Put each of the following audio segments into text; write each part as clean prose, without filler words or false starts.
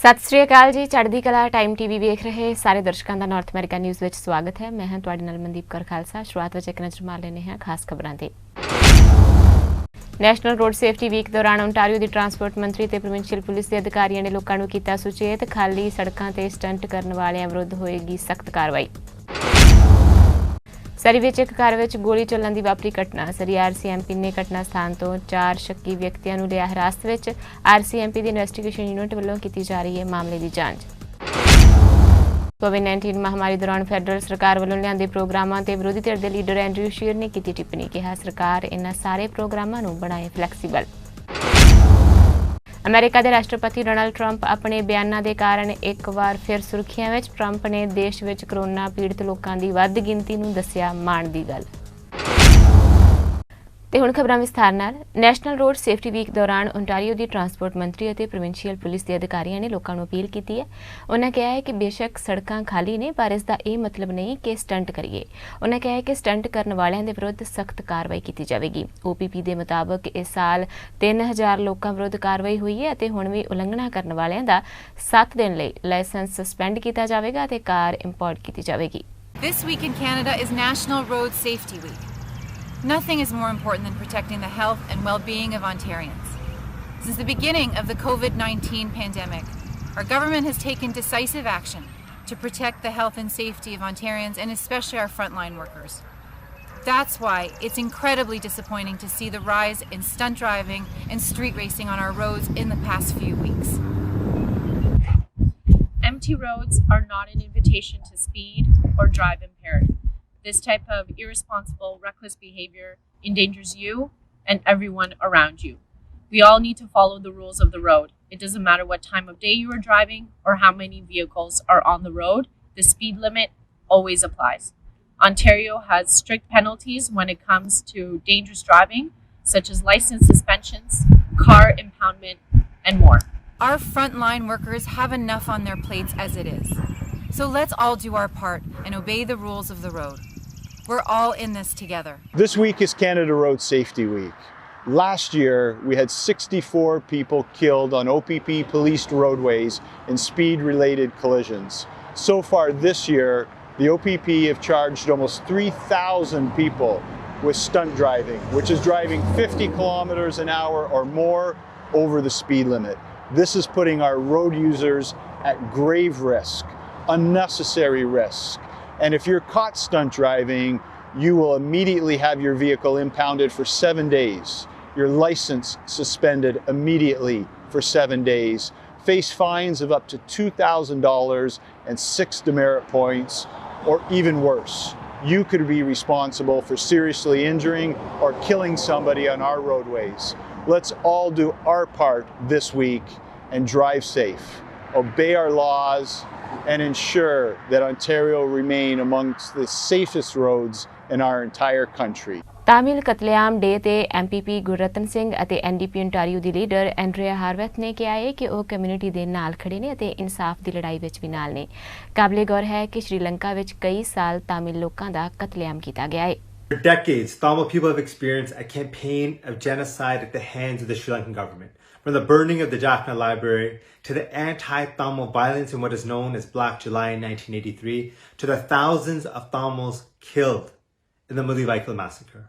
सत श्री अकाल जी। Chardikla time TV वेख रहे सारे दर्शकों का नॉर्थ अमेरिका न्यूज़ में स्वागत है। मैं तुहाडे नाल मनदीप कौर खालसा। शुरुआत में एक नज़र मार लेने हैं खास खबरों ते। नैशनल रोड सेफ्टी वीक दौरान ओंटारियो की ट्रांसपोर्ट मंत्री ते प्रोविंशियल पुलिस के अधिकारियों ने लोगों को किया सुचेत। खाली सड़कों ते स्टंट करने वालों विरुद्ध होएगी सख्त कार्रवाई। सरी विच एक घर में गोली चलन की वापरी घटना। सरी RCMP ने घटना स्थान तो 4 शक्की व्यक्तियों को लिया हिरासत में। RCMP की इन्वेस्टिगेशन यूनिट वालों की जा रही है मामले की जांच। कोविड-19 महामारी दौरान फैडरल सरकार वालों लियांदे प्रोग्रामां ते विरोधी धिर के लीडर एंड्रयू शीर ने की टिप्पणी। कहा सरकार इन्हां सारे प्रोग्रामां नूं बनाए फ्लैक्सीबल। अमेरिका के राष्ट्रपति डोनाल्ड ट्रंप अपने बयानों के कारण एक बार फिर सुर्खियां में। ट्रंप ने देश में कोरोना पीड़ित लोगों की वध गिनती नूं दस्सिया माण दी गल। ते हुण खबरां विस्तार नाल। नैशनल रोड सेफ्टी वीक दौरान ओंटारियो की ट्रांसपोर्ट मंत्री और प्रोविंशियल पुलिस के अधिकारियों ने लोगों को अपील की है। उन्होंने कहा है कि बेशक सड़कां खाली ने पर इसका यह मतलब नहीं कि स्टंट करिए। उन्होंने कहा है कि स्टंट करने वालों के विरुद्ध सख्त कार्रवाई की जाएगी। OPP के मुताबिक इस साल 3000 लोगों विरुद्ध कार्रवाई हुई है और हुण भी उलंघना करने वालों का 7 दिन लिए लाइसेंस सस्पेंड किया जाएगा और कार इंपोर्ट की जाएगी। This week in Canada is National Road Safety Week. Nothing is more important than protecting the health and well-being of Ontarians. Since the beginning of the COVID-19 pandemic, our government has taken decisive action to protect the health and safety of Ontarians and especially our frontline workers. That's why it's incredibly disappointing to see the rise in stunt driving and street racing on our roads in the past few weeks. Empty roads are not an invitation to speed or drive impaired. This type of irresponsible, reckless behavior endangers you and everyone around you. We all need to follow the rules of the road. It doesn't matter what time of day you are driving or how many vehicles are on the road. The speed limit always applies. Ontario has strict penalties when it comes to dangerous driving, such as license suspensions, car impoundment, and more. Our frontline workers have enough on their plates as it is. So let's all do our part and obey the rules of the road. We're all in this together. This week is Canada Road Safety Week. Last year, we had 64 people killed on OPP policed roadways in speed-related collisions. So far this year, the OPP have charged almost 3,000 people with stunt driving, which is driving 50 kilometers an hour or more over the speed limit. This is putting our road users at grave risk, unnecessary risk. And if you're caught stunt driving, you will immediately have your vehicle impounded for 7 days, your license suspended immediately for 7 days, face fines of up to $2,000 and 6 demerit points, or even worse. You could be responsible for seriously injuring or killing somebody on our roadways. Let's all do our part this week and drive safe, obey our laws, and ensure that Ontario remain amongst the safest roads in our entire country. Tamil कतलेआम day ते MPP Gurratan Singh ਅਤੇ NDP Ontario ਦੀ leader Andrea Horwath ਨੇ ਕਿਹਾ ਹੈ ਕਿ ਉਹ community ਦੇ ਨਾਲ ਖੜੇ ਨੇ ਅਤੇ ਇਨਸਾਫ ਦੀ ਲੜਾਈ ਵਿੱਚ ਵੀ ਨਾਲ ਨੇ। ਕਾਬਲੇ ਗੌਰ ਹੈ ਕਿ ਸ਼੍ਰੀਲੰਕਾ ਵਿੱਚ ਕਈ ਸਾਲ ਤਾਮਿਲ ਲੋਕਾਂ ਦਾ ਕਤਲੇਆਮ ਕੀਤਾ ਗਿਆ ਹੈ। For decades, Tamil people have experienced a campaign of genocide at the hands of the Sri Lankan government. From the burning of the Jaffna Library, to the anti-Tamil violence in what is known as Black July in 1983, to the thousands of Tamils killed in the Mullawaikal massacre.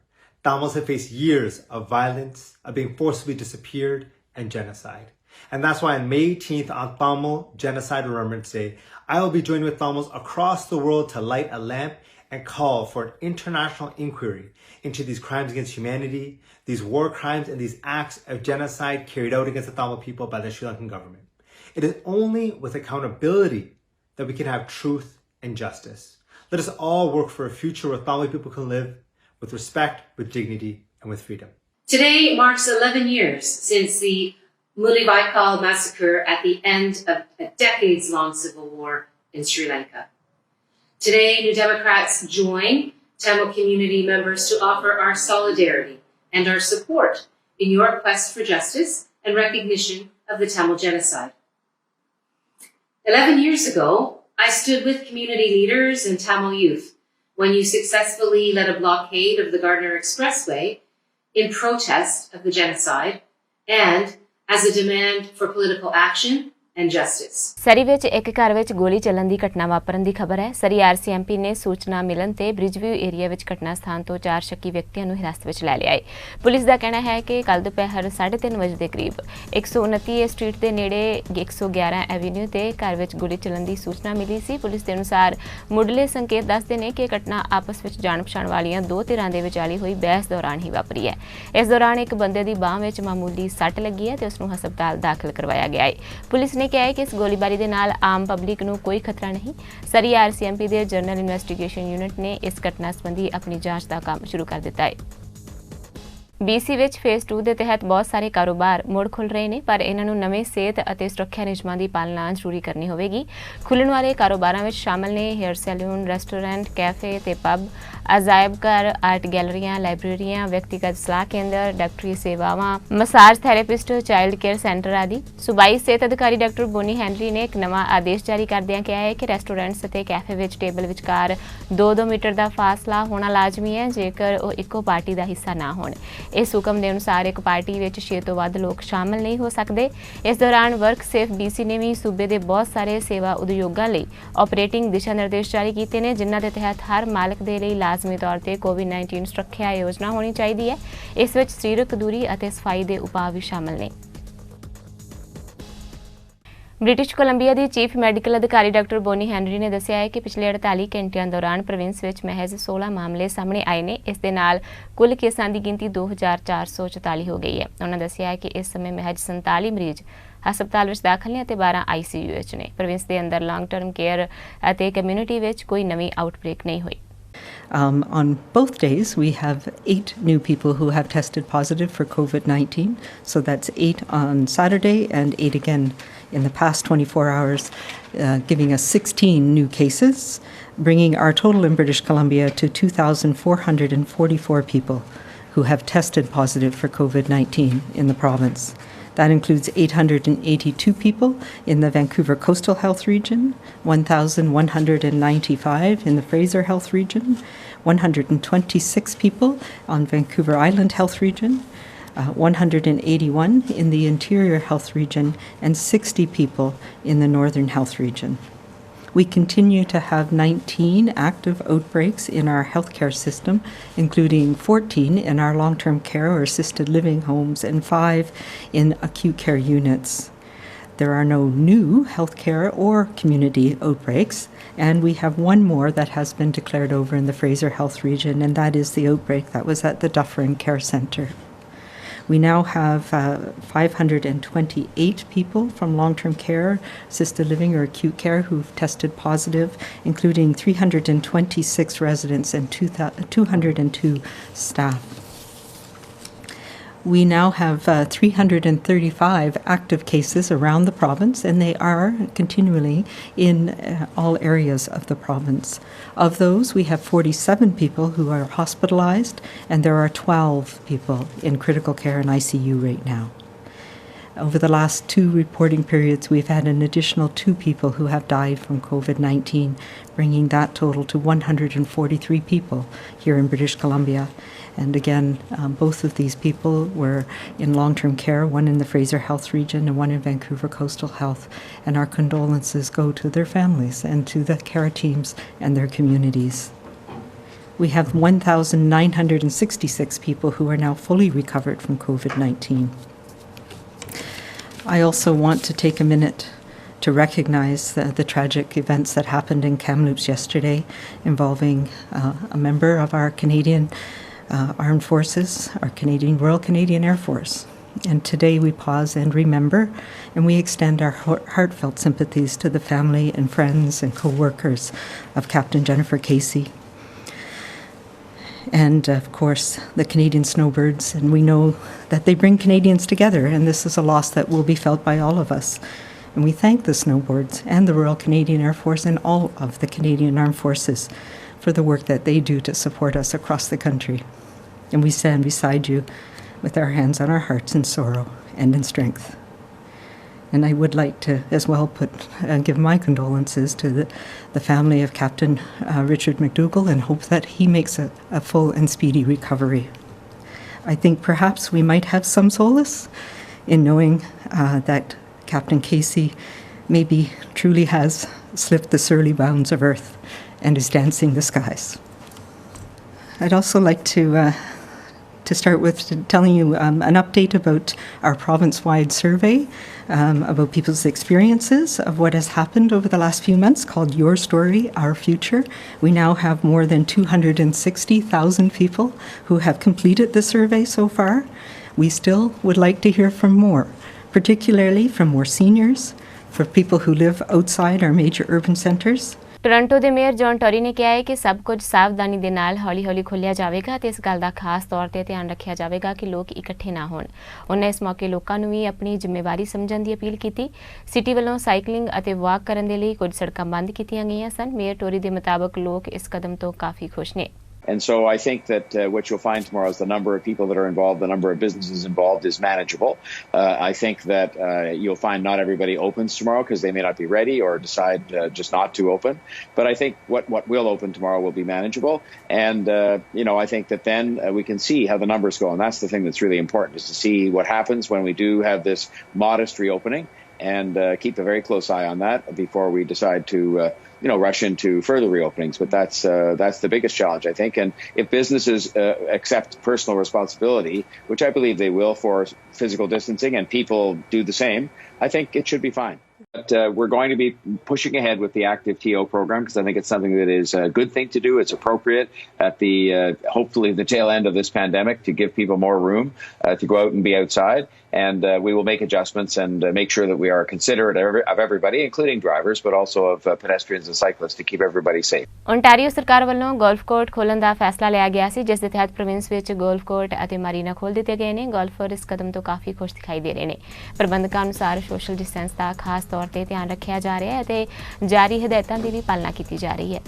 Tamils have faced years of violence, of being forcibly disappeared, and genocide. And that's why on May 18th, on Tamil Genocide Remembrance Day, I will be joining with Tamils across the world to light a lamp and call for an international inquiry into these crimes against humanity, these war crimes, and these acts of genocide carried out against the Tamil people by the Sri Lankan government. It is only with accountability that we can have truth and justice. Let us all work for a future where Tamil people can live with respect, with dignity, and with freedom. Today marks 11 years since the Mullawaikal massacre at the end of a decades-long civil war in Sri Lanka. Today, New Democrats join Tamil community members to offer our solidarity and our support in your quest for justice and recognition of the Tamil genocide. 11 years ago, I stood with community leaders and Tamil youth when you successfully led a blockade of the Gardner Expressway in protest of the genocide and as a demand for political action and justice. ਸਰੀ ਵਿੱਚ ਇੱਕ ਘਰ ਵਿੱਚ ਗੋਲੀ ਚੱਲਣ ਦੀ ਘਟਨਾ ਵਾਪਰਨ ਦੀ ਖਬਰ ਹੈ। ਸਰੀ RCMP ਨੇ ਸੂਚਨਾ ਮਿਲਣ ਤੇ ਬ੍ਰਿਜਵਿਊ ਏਰੀਆ ਵਿੱਚ ਘਟਨਾ ਸਥਾਨ ਤੋਂ 4 ਸ਼ੱਕੀ ਵਿਅਕਤੀਆਂ ਨੂੰ ਹਿਰਾਸਤ ਵਿੱਚ ਲੈ ਲਿਆ ਹੈ। ਪੁਲਿਸ ਦਾ ਕਹਿਣਾ ਹੈ ਕਿ ਕੱਲ ਦੁਪਹਿਰ 3:30 ਵਜੇ ਦੇ ਕਰੀਬ 129 ਸਟਰੀਟ ਦੇ ਨੇੜੇ 111 ਐਵੀਨਿਊ ਤੇ ਘਰ ਵਿੱਚ ਗੋਲੀ ਚੱਲਣ ਦੀ ਸੂਚਨਾ ਮਿਲੀ ਸੀ। ਪੁਲਿਸ ਦੇ ਅਨੁਸਾਰ ਮੁੱਢਲੇ ਸੰਕੇਤ ਦੱਸਦੇ ਨੇ ਕਿ ਘਟਨਾ ਆਪਸ ਵਿੱਚ ਜਾਣ ਪਛਾਣ ਵਾਲੀਆਂ ਦੋ ਧਿਰਾਂ ਦੇ ਵਿਚਾਲੀ ਹੋਈ ਬਹਿਸ ਦੌਰਾਨ ਹੀ ਵਾਪਰੀ ਹੈ। ਇਸ ਦੌਰਾਨ ਇੱਕ ਬੰਦੇ ਦੀ ਬਾਂਹ ਵਿੱਚ ਮਾਮੂਲੀ ਸੱਟ ਲੱਗੀ ਹੈ ਤੇ ਉਸ ਨੂੰ ਹਸਪਤਾਲ ਦਾਖਲ ਕਰਵਾਇਆ ਗਿਆ ਹੈ। ਪੁਲਿਸ ਨੇ ਕਿਹਾ ਹੈ ਕਿ ਇਸ ਗੋਲੀਬਾਰੀ ਦੇ ਨਾਲ ਆਮ ਪਬਲਿਕ ਨੂੰ ਕੋਈ ਖਤਰਾ ਨਹੀਂ। ਸਰੀ RCMP ਦੇ ਜਨਰਲ ਇਨਵੈਸਟੀਗੇਸ਼ਨ ਯੂਨਿਟ ਨੇ ਇਸ ਘਟਨਾ ਸੰਬੰਧੀ ਆਪਣੀ ਜਾਂਚ ਦਾ ਕੰਮ ਸ਼ੁਰੂ ਕਰ ਦਿੱਤਾ ਹੈ। BC ਵਿੱਚ ਫੇਜ਼ 2 ਦੇ ਤਹਿਤ ਬਹੁਤ ਸਾਰੇ ਕਾਰੋਬਾਰ ਮੁੜ ਖੁੱਲ੍ਹ ਰਹੇ ਨੇ, ਪਰ ਇਹਨਾਂ ਨੂੰ ਨਵੇਂ ਸਿਹਤ ਅਤੇ ਸੁਰੱਖਿਆ ਨਿਯਮਾਂ ਦੀ ਪਾਲਣਾ ਜ਼ਰੂਰੀ ਕਰਨੀ ਹੋਵੇਗੀ। ਖੁੱਲ੍ਹਣ ਵਾਲੇ ਕਾਰੋਬਾਰਾਂ ਵਿੱਚ ਸ਼ਾਮਲ ਨੇ ਹੇਅਰ ਸੈਲੂਨ, ਰੈਸਟੋਰੈਂਟ, ਕੈਫੇ ਤੇ ਪਬ, ਅਜਾਇਬ ਘਰ, ਆਰਟ ਗੈਲਰੀਆਂ, ਲਾਇਬ੍ਰੇਰੀਆਂ, ਵਿਅਕਤੀਗਤ ਸਲਾਹ ਕੇਂਦਰ, ਡਾਕਟਰੀ ਸੇਵਾਵਾਂ, massage therapist, child care centre ਆਦਿ। ਸੂਬਾਈ ਸਿਹਤ ਅਧਿਕਾਰੀ ਡਾਕਟਰ ਬੋਨੀ ਹੈਨਰੀ ਨੇ ਇੱਕ ਨਵਾਂ ਆਦੇਸ਼ ਜਾਰੀ ਕਰਦਿਆਂ ਕਿਹਾ ਹੈ ਕਿ ਰੈਸਟੋਰੈਂਟਸ ਅਤੇ ਕੈਫੇ ਵਿੱਚ ਟੇਬਲ ਵਿਚਕਾਰ 2-2 ਮੀਟਰ ਦਾ ਫਾਸਲਾ ਹੋਣਾ ਲਾਜ਼ਮੀ ਹੈ ਜੇਕਰ ਉਹ ਇੱਕੋ ਪਾਰਟੀ ਦਾ ਹਿੱਸਾ ਨਾ ਹੋਣ। ਇਸ ਹੁਕਮ ਦੇ ਅਨੁਸਾਰ ਇੱਕ ਪਾਰਟੀ ਵਿੱਚ 6 ਤੋਂ ਵੱਧ ਲੋਕ ਸ਼ਾਮਲ ਨਹੀਂ ਹੋ ਸਕਦੇ। ਇਸ ਦੌਰਾਨ ਵਰਕ ਸੇਫ BC ਨੇ ਵੀ ਸੂਬੇ ਦੇ ਬਹੁਤ ਸਾਰੇ ਸੇਵਾ ਉਦਯੋਗਾਂ ਲਈ ਆਪਰੇਟਿੰਗ ਦਿਸ਼ਾ ਨਿਰਦੇਸ਼ ਜਾਰੀ ਕੀਤੇ ਨੇ, ਜਿਨ੍ਹਾਂ ਦੇ ਤਹਿਤ ਹਰ ਮਾਲਕ ਦੇ ਲਈ ਲਾਜ਼ਮੀ ਤੌਰ ਤੇ COVID-19 ਸੁਰੱਖਿਆ ਯੋਜਨਾ ਹੋਣੀ ਚਾਹੀਦੀ ਹੈ। ਇਸ ਵਿੱਚ ਸਰੀਰਕ ਦੂਰੀ ਅਤੇ ਸਫਾਈ ਦੇ ਉਪਾਅ ਵੀ ਸ਼ਾਮਲ ਨੇ। ਬ੍ਰਿਟਿਸ਼ ਕੋਲੰਬੀਆ ਦੀ ਚੀਫ ਮੈਡੀਕਲ ਅਧਿਕਾਰੀ ਡਾਕਟਰ ਬੋਨੀ ਹੈਨਰੀ ਨੇ ਦੱਸਿਆ ਹੈ ਕਿ ਪਿਛਲੇ 48 ਘੰਟਿਆਂ ਦੌਰਾਨ ਪ੍ਰੋਵਿੰਸ ਵਿੱਚ ਮਹਿਜ਼ 16 ਮਾਮਲੇ ਸਾਹਮਣੇ ਆਏ ਨੇ। ਇਸ ਦੇ ਨਾਲ ਕੁੱਲ ਕੇਸਾਂ ਦੀ ਗਿਣਤੀ 2444 ਹੋ ਗਈ ਹੈ। ਉਹਨਾਂ ਦੱਸਿਆ ਹੈ ਕਿ ਇਸ ਸਮੇਂ ਮਹਿਜ਼ 47 ਮਰੀਜ਼ ਹਸਪਤਾਲ ਵਿੱਚ ਦਾਖਲ ਨੇ ਅਤੇ 12 ICU ਵਿੱਚ ਨੇ। ਪ੍ਰੋਵਿੰਸ ਦੇ ਅੰਦਰ ਲੌਂਗ ਟਰਮ ਕੇਅਰ ਅਤੇ ਕਮਿਊਨਿਟੀ ਵਿੱਚ ਕੋਈ ਨਵੀਂ ਆਊਟਬ੍ਰੇਕ ਨਹੀਂ ਹੋਈ। On both days, we have 8 new people who have tested positive for COVID-19. So that's 8 on Saturday and 8 again in the past 24 hours, giving us 16 new cases, bringing our total in British Columbia to 2,444 people who have tested positive for COVID-19 in the province. That includes 882 people in the Vancouver Coastal Health Region, 1,195 in the Fraser Health Region, 126 people on Vancouver Island Health Region, 181 in the Interior Health Region, and 60 people in the Northern Health Region. We continue to have 19 active outbreaks in our healthcare system, including 14 in our long-term care or assisted living homes and 5 in acute care units. There are no new healthcare or community outbreaks, and we have one more that has been declared over in the Fraser Health Region, and that is the outbreak that was at the Dufferin Care Centre. We now have 528 people from long-term care, assisted living or acute care who've tested positive, including 326 residents and 202 staff. We now have 335 active cases around the province, and they are continually in all areas of the province. Of those, we have 47 people who are hospitalized, and there are 12 people in critical care and ICU right now. Over the last 2 reporting periods, we've had an additional 2 people who have died from COVID-19, bringing that total to 143 people here in British Columbia. And again, both of these people were in long-term care, one in the Fraser Health Region and one in Vancouver Coastal Health. And our condolences go to their families and to the care teams and their communities. We have 1,966 people who are now fully recovered from COVID-19. I also want to take a minute to recognize the tragic events that happened in Kamloops yesterday involving a member of our Canadian Armed Forces, our Royal Canadian Air Force. And today we pause and remember, and we extend our heartfelt sympathies to the family and friends and co-workers of Captain Jennifer Casey. And of course, the Canadian snowbirds, and we know that they bring Canadians together, and this is a loss that will be felt by all of us. And we thank the snowbirds and the Royal Canadian Air Force and all of the Canadian Armed Forces for the work that they do to support us across the country. And we stand beside you with our hands on our hearts in sorrow and in strength. And I would like to as well give my condolences to the family of Captain Richard McDougall and hope that he makes a full and speedy recovery. I think perhaps we might have some solace in knowing that Captain Casey maybe truly has slipped the surly bounds of earth and is dancing the skies. I'd also like to start with telling you an update about our province-wide survey about people's experiences of what has happened over the last few months, called Your Story, Our Future. We now have more than 260,000 people who have completed the survey so far. We still would like to hear from more, particularly from more seniors, for people who live outside our major urban centres. Toronto ਦੇ mayor John Tory ਨੇ ਕਿਹਾ ਹੈ ਕਿ ਸਭ ਕੁਝ ਸਾਵਧਾਨੀ ਦੇ ਨਾਲ ਹੌਲੀ-ਹੌਲੀ ਖੋਲ੍ਹਿਆ ਜਾਵੇਗਾ ਤੇ ਇਸ ਗੱਲ ਦਾ ਖਾਸ ਤੌਰ ਤੇ ਧਿਆਨ ਰੱਖਿਆ ਜਾਵੇਗਾ ਕਿ ਲੋਕ ਇਕੱਠੇ ਨਾ ਹੋਣ। ਉਹਨਾਂ ਇਸ ਮੌਕੇ ਲੋਕਾਂ ਨੂੰ ਵੀ ਆਪਣੀ ਜ਼ਿੰਮੇਵਾਰੀ ਸਮਝਣ ਦੀ ਅਪੀਲ ਕੀਤੀ। ਸਿਟੀ ਵੱਲੋਂ ਸਾਈਕਲਿੰਗ ਅਤੇ ਵਾਕ ਕਰਨ ਦੇ ਲਈ ਕੁਝ ਸੜਕਾਂ ਬੰਦ ਕੀਤੀਆਂ ਗਈਆਂ ਸਨ। ਮੇਅਰ ਟੋਰੀ ਦੇ ਮੁਤਾਬਕ ਲੋਕ ਇਸ ਕਦਮ ਤੋਂ ਕਾਫੀ ਖੁਸ਼ ਨੇ। And so I think that what you'll find tomorrow is the number of people that are involved, the number of businesses involved is manageable. I think that you'll find not everybody opens tomorrow because they may not be ready or decide just not to open. But I think what will open tomorrow will be manageable. And, I think that then we can see how the numbers go. And that's the thing that's really important, is to see what happens when we do have this modest reopening, and keep a very close eye on that before we decide to rush into further reopenings. But that's the biggest challenge, I think. And if businesses accept personal responsibility, which I believe they will for physical distancing, and people do the same, I think it should be fine. But we're going to be pushing ahead with the active TO program because I think it's something that is a good thing to do. It's appropriate at the hopefully the tail end of this pandemic to give people more room to go out and be outside. And we will make adjustments and make sure that we are considerate of everybody, including drivers, but also of pedestrians and cyclists, to keep everybody safe. Ontario ਸਰਕਾਰ ਵੱਲੋਂ golf court ਖੋਲ੍ਹਣ ਦਾ ਫੈਸਲਾ ਲਿਆ ਗਿਆ ਸੀ, ਜਿਸ ਦੇ ਤਹਿਤ province ਵਿੱਚ ਗੋਲਫ ਕੋਰਟ ਅਤੇ ਮਰੀਨਾ ਖੋਲ੍ਹ ਦਿੱਤੇ ਗਏ ਨੇ। ਗੋਲਫਰ ਇਸ ਕਦਮ ਤੋਂ ਕਾਫੀ ਖੁਸ਼ ਦਿਖਾਈ ਦੇ ਰਹੇ ਨੇ। ਪ੍ਰਬੰਧਕਾਂ ਅਨੁਸਾਰ ਸੋਸ਼ਲ ਡਿਸਟੈਂਸ ਦਾ ਖਾਸ ਤੌਰ ਤੇ ਧਿਆਨ ਰੱਖਿਆ ਜਾ ਰਿਹਾ ਹੈ ਅਤੇ ਜਾਰੀ ਹਦਾਇਤਾਂ ਦੀ ਵੀ ਪਾਲਣਾ ਕੀਤੀ ਜਾ ਰਹੀ ਹੈ।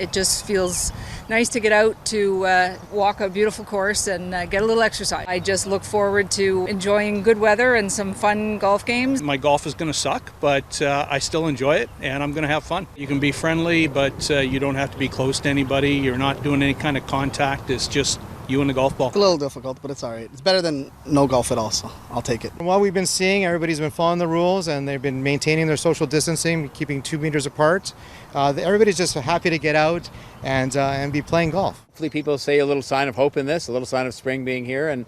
It just feels nice to get out to walk a beautiful course and get a little exercise. I just look forward to enjoying good weather and some fun golf games. My golf is going to suck, but I still enjoy it and I'm going to have fun. You can be friendly, but you don't have to be close to anybody. You're not doing any kind of contact. It's just you and the golf ball. It's a little difficult, but it's all right. It's better than no golf at all, so I'll take it. From what we've been seeing, everybody's been following the rules and they've been maintaining their social distancing, keeping 2 meters apart. Everybody's just happy to get out and be playing golf. Hopefully people see a little sign of hope in this, a little sign of spring being here, and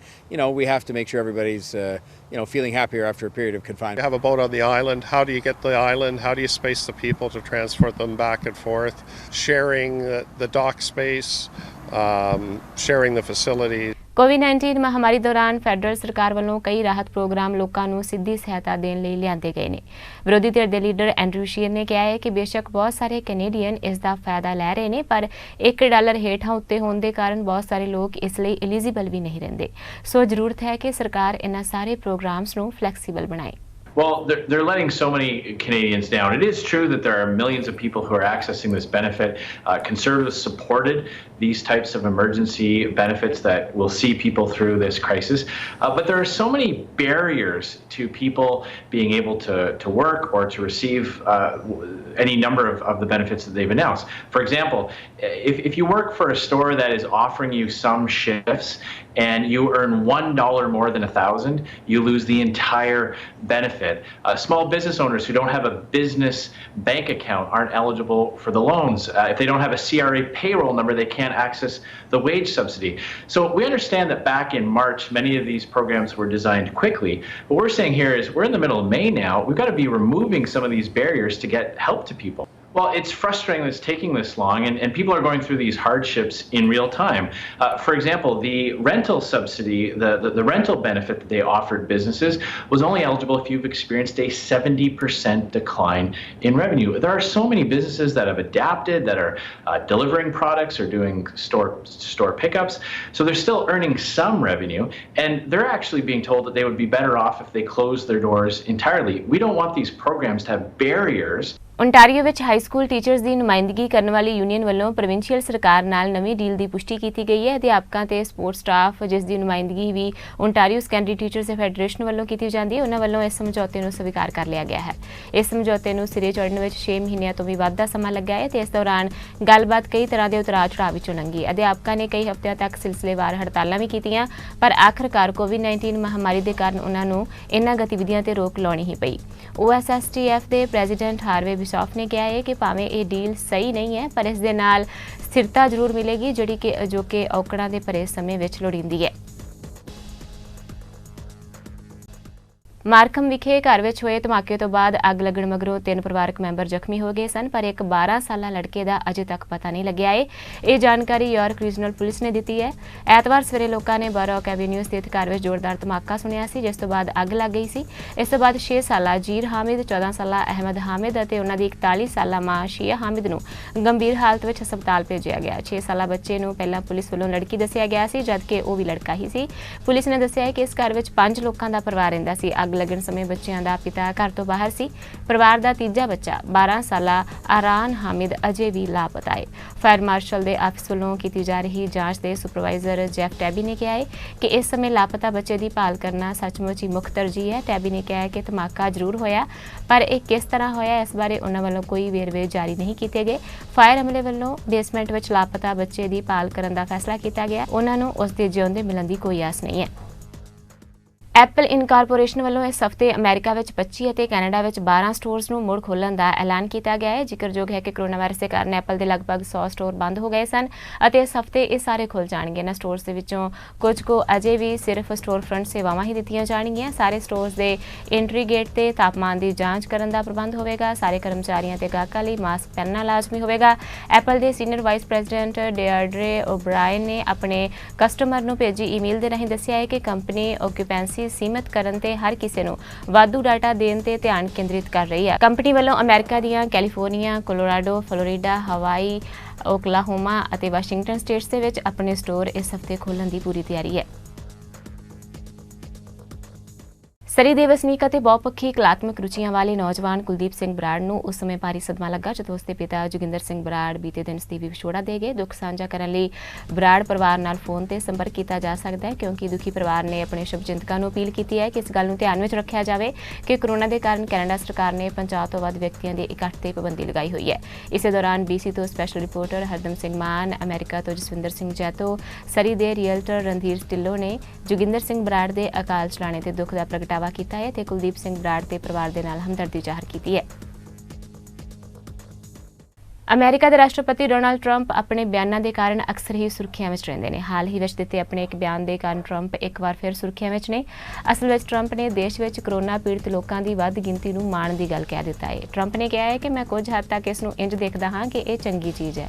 we have to make sure everybody's feeling happier after a period of confinement. You have a boat on the island. How do you get the island? How do you space the people to transport them back and forth? Sharing the dock space, sharing the facilities. ਕੋਵਿਡ-19 ਮਹਾਮਾਰੀ ਦੌਰਾਨ federal ਸਰਕਾਰ ਵੱਲੋਂ ਕਈ ਰਾਹਤ programme ਲੋਕਾਂ ਨੂੰ ਸਿੱਧੀ ਸਹਾਇਤਾ ਦੇਣ ਲਈ ਲਿਆਂਦੇ ਗਏ ਨੇ। ਵਿਰੋਧੀ ਧਿਰ ਦੇ ਲੀਡਰ ਐਂਡਰੂ ਸ਼ੀਰ ਨੇ ਕਿਹਾ ਹੈ ਕਿ ਬੇਸ਼ੱਕ ਬਹੁਤ ਸਾਰੇ ਕੈਨੇਡੀਅਨ ਇਸ ਦਾ ਫਾਇਦਾ ਲੈ ਰਹੇ ਨੇ, ਪਰ $1 ਹੇਠਾਂ ਉੱਤੇ ਹੋਣ ਦੇ ਕਾਰਨ ਬਹੁਤ ਸਾਰੇ ਲੋਕ ਇਸ ਲਈ ਐਲੀਜੀਬਲ ਵੀ ਨਹੀਂ ਰਹਿੰਦੇ। ਸੋ ਜ਼ਰੂਰਤ ਹੈ ਕਿ ਸਰਕਾਰ ਇਹਨਾਂ ਸਾਰੇ ਪ੍ਰੋਗਰਾਮਸ ਨੂੰ ਫਲੈਕਸੀਬਲ ਬਣਾਏ। Well, they're letting so many Canadians down. It is true that there are millions of people who are accessing this benefit. Conservatives supported these types of emergency benefits that will see people through this crisis. But there are so many barriers to people being able to work or to receive any number of the benefits that they've announced. For example, if you work for a store that is offering you some shifts and you earn $1 more than 1,000, you lose the entire benefit. Small business owners who don't have a business bank account aren't eligible for the loans. If they don't have a CRA payroll number, they can't access the wage subsidy. So we understand that back in March, many of these programs were designed quickly. What we're saying here is we're in the middle of May now. We've got to be removing some of these barriers to get help to people. Well, it's frustrating that it's taking this long, and people are going through these hardships in real time. For example, the rental subsidy, the rental benefit that they offered businesses was only eligible if you've experienced a 70% decline in revenue. There are so many businesses that have adapted, that are delivering products or doing store pickups, so they're still earning some revenue, and they're actually being told that they would be better off if they closed their doors entirely. We don't want these programs to have barriers. Ontario which high school teachers की नुमाइंदगी करने वाली union वालों provincial सरकार नाल नवीं deal की पुष्टि की गई है। अध्यापकों ते स्पोर्ट्स स्टाफ जिस दी नुमाइंदगी भी ओंटारियो सैकेंडरी टीचर्स फेडरेशन वालों की जाती है, उन्होंने वालों इस समझौते को स्वीकार कर लिया गया है। इस समझौते को सिरे चढ़ने में 6 महीनों तो भी वध का समा लग्या है। इस दौरान गलबात कई तरह के उतराव चढ़ाव विचों लंघी। अध्यापकों ने कई हफ्तों तक सिलसिलेवार हड़तालां भी कीतियां, पर आखिरकार कोविड-19 महामारी के कारण उन्होंने इन्हां गतिविधियों ते रोक लाउणी ही पई। OSSTF के प्रेजिडेंट हार्वे बिशॉफ ने कहा है कि भावें ये डील सही नहीं है, पर इस दे नाल स्थिरता जरूर मिलेगी जिहड़ी कि अजोके औकड़ां दे भरे समय विच लोड़ींदी है। मार्खम विखे घर विच होए धमाके तो बाद अग लगण मगरों 3 परिवारक मैंबर जख्मी हो गए सन, पर एक 12 साला लड़के का अजे तक पता नहीं लग्या है। ये जानकारी यॉर्क रीजनल पुलिस ने दी है। एतवार सवेरे लोगों ने बरॉक एवेन्यू स्थित घर विच जोरदार धमाका सुनिया सी, जिस तो बाद अग लग गई सी। इस तो बाद 6 साला जीर हामिद, 14 साला अहमद हामिद और उन्हां दी 41 साला मां शिया हामिद नूं गंभीर हालत में हस्पताल भेजिया गया। 6 साला बच्चे नूं पहला पुलिस वालों लड़की दस्सिया गया सी, जबकि वह भी लड़का ही सी। पुलिस ने दस्सिया है कि इस घर विच 5 लोगों का परिवार रहिंदा सी। अग लगन समय बच्चों का पिता घर तो बाहर सी। परिवार का तीजा बच्चा 12 साला आरान हामिद अजे भी लापता है। फायर मार्शल के ऑफिस वालों की जा रही जांच के सुपरवाइजर जैफ टैबी ने कहा है कि इस समय लापता बच्चे की भाल करना सचमुच ही मुख्य तरजीह है। टैबी ने कहा है कि धमाका जरूर होया, पर यह किस तरह होया इस बारे उन्होंने वालों कोई वेरवे जारी नहीं किए गए। फायर अमले वालों बेसमेंट में लापता बच्चे की भाल करने का फैसला किया गया। उन्होंने उसके जिउंदे मिलने की कोई आस नहीं है। एप्पल इनकारपोरेशन वालों इस हफ्ते अमेरिका में 25 और कैनेडा में 12 स्टोर्स मुड़ खोलने का ऐलान किया गया है। जिक्रयोग है कि कोरोना वायरस के कारण एप्पल के लगभग 100 स्टोर बंद हो गए सन और इस हफ्ते ये सारे खुल जाएंगे। इन्होंने स्टोर्स के विचों कुछ को अजे भी सिर्फ स्टोर फ्रंट सेवावां ही दी जाएगियां। सारे स्टोर्स के एंट्री गेट से तापमान की जांच करने का प्रबंध होगा। सारे कर्मचारियों के ग्राहकों लिए मास्क पहनना लाजमी होगा। एप्पल के सीनियर वाइस प्रेजिडेंट डेयर्ड्रे ओब्रायन ने अपने कस्टमर को भेजी ईमेल के राही दस्सिया है कि कंपनी ऑक्यूपेंसी सीमित करन ते हर किसी को वाधू डाटा देने ते ध्यान केंद्रित कर रही है। कंपनी वालों अमेरिका दियां कैलीफोर्निया, कोलोराडो, फ्लोरिडा, हवाई, ओकलाहोमा और वाशिंगटन स्टेट्स के विच अपने स्टोर इस हफ्ते खोलने की पूरी तैयारी है। सरी ਦੇ ਵਸਨੀਕ ਅਤੇ ਬਹੁਪੱਖੀ ਕਲਾਤਮਕ ਰੁਚੀਆਂ ਵਾਲੇ ਨੌਜਵਾਨ ਕੁਲਦੀਪ ਸਿੰਘ ਬਰਾੜ ਨੂੰ ਉਸ ਸਮੇਂ ਭਾਰੀ ਸਦਮਾ ਲੱਗਾ ਜਦੋਂ ਉਸਦੇ ਪਿਤਾ ਜੋਗਿੰਦਰ ਸਿੰਘ ਬਰਾੜ ਬੀਤੇ ਦਿਨ ਸਦੀਵੀ ਵਿਛੋੜਾ ਦੇ ਗਏ। ਦੁੱਖ ਸਾਂਝਾ ਕਰਨ ਲਈ ਬਰਾੜ ਪਰਿਵਾਰ ਨਾਲ ਫੋਨ ਤੇ ਸੰਪਰਕ ਕੀਤਾ ਜਾ ਸਕਦਾ ਹੈ, ਕਿਉਂਕਿ ਦੁਖੀ ਪਰਿਵਾਰ ਨੇ ਆਪਣੇ ਸ਼ੁਭਚਿੰਤਕਾਂ ਨੂੰ ਅਪੀਲ ਕੀਤੀ ਹੈ ਕਿ ਇਸ ਗੱਲ ਨੂੰ ਧਿਆਨ ਵਿੱਚ ਰੱਖਿਆ ਜਾਵੇ ਕਿ ਕੋਰੋਨਾ ਦੇ ਕਾਰਨ ਕੈਨੇਡਾ ਸਰਕਾਰ ਨੇ 50 ਤੋਂ ਵੱਧ ਵਿਅਕਤੀਆਂ ਦੇ ਇਕੱਠ ਤੇ ਪਾਬੰਦੀ ਲਗਾਈ ਹੋਈ ਹੈ। ਇਸੇ ਦੌਰਾਨ BC ਤੋਂ ਸਪੈਸ਼ਲ ਰਿਪੋਰਟਰ ਹਰਦਮ ਸਿੰਘ ਮਾਨ, ਅਮਰੀਕਾ ਤੋਂ ਜਸਵਿੰਦਰ ਸਿੰਘ ਜੈਤੋ, ਸਰੀ ਦੇ ਰੀਅਲਟਰ ਰਣਧੀਰ ਢਿੱਲੋਂ ਨੇ ਜੋਗਿੰਦਰ ਸਿੰਘ ਬਰਾੜ ਦੇ ਅਕਾਲ ਚਲਾਣੇ ਤੇ ਦੁੱਖ ਦਾ ਪ੍ਰਗਟਾਵਾ ਕੀਤਾ ਹੈ ਤੇ ਕੁਲਦੀਪ ਸਿੰਘ ਬਰਾੜ ਦੇ ਪਰਿਵਾਰ ਦੇ ਨਾਲ ਹਮਦਰਦੀ ਜ਼ਾਹਰ ਕੀਤੀ ਹੈ। अमेरिका के राष्ट्रपति डोनाल्ड ट्रंप अपने बयानों के कारण अक्सर ही सुर्खियां में रहिंदे ने। हाल ही विच दिते अपने एक बयान के कारण ट्रंप एक बार फिर सुर्खियां में ने। असल में ट्रंप ने देश में कोरोना पीड़ित लोगों की वध गिनती नूं माण की गल कह दिता है। ट्रंप ने कहा है कि मैं कुछ हद तक इसनूं इंज देखदा हाँ कि यह चंगी चीज़ है।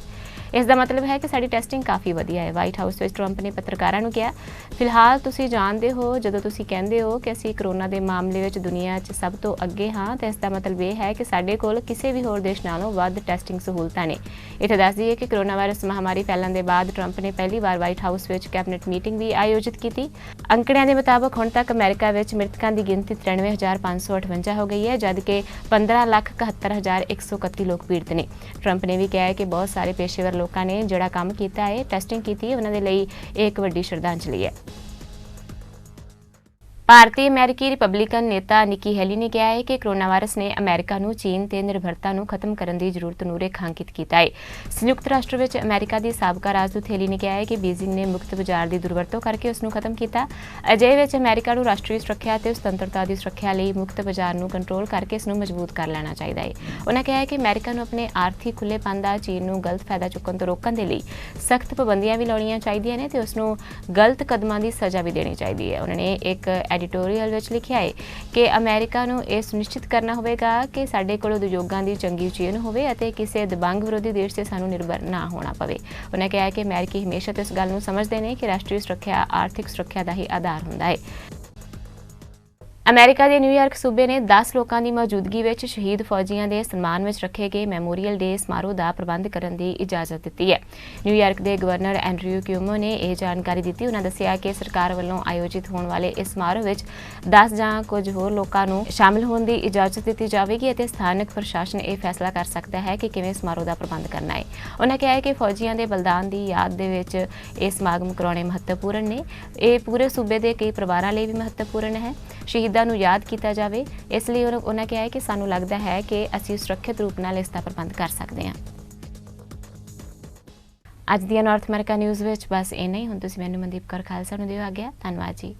इसका मतलब है कि साडी टेस्टिंग काफ़ी वधिया है। वाइट हाउस में ट्रंप ने पत्रकारों को कहा, फिलहाल तुसीं जानते हो जदों तुसीं कहंदे हो कि असीं कोरोना के मामले में दुनिया च सब तो अगे हाँ, तो इसका मतलब यह है कि साडे कोल किसी भी होर देश नालों वध टेस्टिंग सहूलतां ने। इत्थे दस दईए कि कोरोना वायरस महामारी फैलण के बाद ट्रंप ने पहली बार वाइट हाउस में कैबिनेट मीटिंग भी आयोजित की। अंकड़ियां के मुताबिक हुण तक अमेरिका में मृतकों की गिनती 93,558 हो गई है, जबकि 15,71,131 लोग पीड़ित ने। ट्रंप ने भी कहा है कि बहुत सारे पेशेवर लोगों ने जिहड़ा काम किया है, टेस्टिंग की है, उन्होंने लिए एक वड्डी श्रद्धांजलि है। भारतीय अमेरिकी रिपब्लिकन नेता निकी हेली ने कहा है कि कोरोना वायरस ने अमेरिका नूं चीन ते निर्भरता नूं खत्म करने की जरूरत नूं रेखांकित किया है। संयुक्त राष्ट्र में अमेरिका की साबका राजदूत हेली ने कहा है कि बीजिंग ने मुक्त बाजार की दुरवरतों करके उसनूं खत्म किया। अजिहे विच अमेरिका नूं राष्ट्रीय सुरक्षा ते सुतंत्रता की सुरक्षा लई मुक्त बाजार नूं कंट्रोल करके इसनूं मजबूत कर लेना चाहिए है। उन्होंने कहा है कि अमेरिका नूं अपने आर्थिक खुलेपन का चीन नूं गलत फायदा चुकण तो रोकण दे लई सख्त पाबंदियां भी लाउणीआं चाहीदियां ने ते उसनूं गलत कदमां की सज़ा भी देनी चाहिए है। उन्होंने एक एडिटोरीअल विच लिखिया है कि अमेरिका नूं यह सुनिश्चित करना होवेगा कि साडे कोल उद्योगां दी चंगी चेन होवे अते किसी दबंग विरोधी देश से सानूं निर्भर ना होना पवे। उन्होंने कहा है कि अमेरिकी हमेशा तो इस गल नूं समझदे ने कि राष्ट्रीय सुरक्षा आर्थिक सुरक्षा का ही आधार हुंदा है। ਅਮਰੀਕਾ ਦੇ ਨਿਊਯਾਰਕ ਸੂਬੇ ਨੇ 10 ਲੋਕਾਂ ਦੀ ਮੌਜੂਦਗੀ ਵਿੱਚ ਸ਼ਹੀਦ ਫੌਜੀਆਂ ਦੇ ਸਨਮਾਨ ਵਿੱਚ ਰੱਖੇ ਗਏ ਮੈਮੋਰੀਅਲ ਡੇ ਸਮਾਰੋਹ ਦਾ ਪ੍ਰਬੰਧ ਕਰਨ ਦੀ ਇਜਾਜ਼ਤ ਦਿੱਤੀ ਹੈ। ਨਿਊਯਾਰਕ ਦੇ ਗਵਰਨਰ ਐਂਡਰਿਊ ਕਿਊਮੋ ਨੇ ਇਹ ਜਾਣਕਾਰੀ ਦਿੱਤੀ। ਉਹਨਾਂ ਦੱਸਿਆ ਕਿ ਸਰਕਾਰ ਵੱਲੋਂ ਆਯੋਜਿਤ ਹੋਣ ਵਾਲੇ ਇਸ ਸਮਾਰੋਹ ਵਿੱਚ 10 ਜਾਂ ਕੁਝ ਹੋਰ ਲੋਕਾਂ ਨੂੰ ਸ਼ਾਮਲ ਹੋਣ ਦੀ ਇਜਾਜ਼ਤ ਦਿੱਤੀ ਜਾਵੇਗੀ ਅਤੇ ਸਥਾਨਕ ਪ੍ਰਸ਼ਾਸਨ ਇਹ ਫੈਸਲਾ ਕਰ ਸਕਦਾ ਹੈ ਕਿ ਕਿਵੇਂ ਸਮਾਰੋਹ ਦਾ ਪ੍ਰਬੰਧ ਕਰਨਾ ਹੈ। ਉਹਨਾਂ ਕਿਹਾ ਹੈ ਕਿ ਫੌਜੀਆਂ ਦੇ ਬਲੀਦਾਨ ਦੀ ਯਾਦ ਦੇ ਵਿੱਚ ਇਹ ਸਮਾਗਮ ਕਰਾਉਣੇ ਮਹੱਤਵਪੂਰਨ ਨੇ। ਇਹ ਪੂਰੇ ਸੂਬੇ ਦੇ ਕਈ ਪਰਿਵਾਰਾਂ ਲਈ ਵੀ ਮਹੱਤਵਪੂਰਨ ਹੈ। ਸ਼ਹੀਦਾਂ ਨੂੰ ਯਾਦ ਕੀਤਾ ਜਾਵੇ, ਇਸ ਲਈ ਉਹਨਾਂ ਕਿਹਾ ਹੈ ਕਿ ਸਾਨੂੰ ਲੱਗਦਾ ਹੈ ਕਿ ਅਸੀਂ ਸੁਰੱਖਿਅਤ ਰੂਪ ਨਾਲ ਇਸ ਦਾ ਪ੍ਰਬੰਧ ਕਰ ਸਕਦੇ ਹਾਂ। ਅੱਜ ਦੀਆਂ ਨਾਰਥ ਅਮਰੀਕਾ ਨਿਊਜ਼ ਵਿੱਚ ਬਸ ਇੰਨਾ ਹੀ। ਹੁਣ ਤੁਸੀਂ ਮੈਨੂੰ ਮਨਦੀਪ ਕੌਰ ਖਾਲਸਾ ਨੂੰ ਦਿਓ ਆਗਿਆ। ਧੰਨਵਾਦ ਜੀ।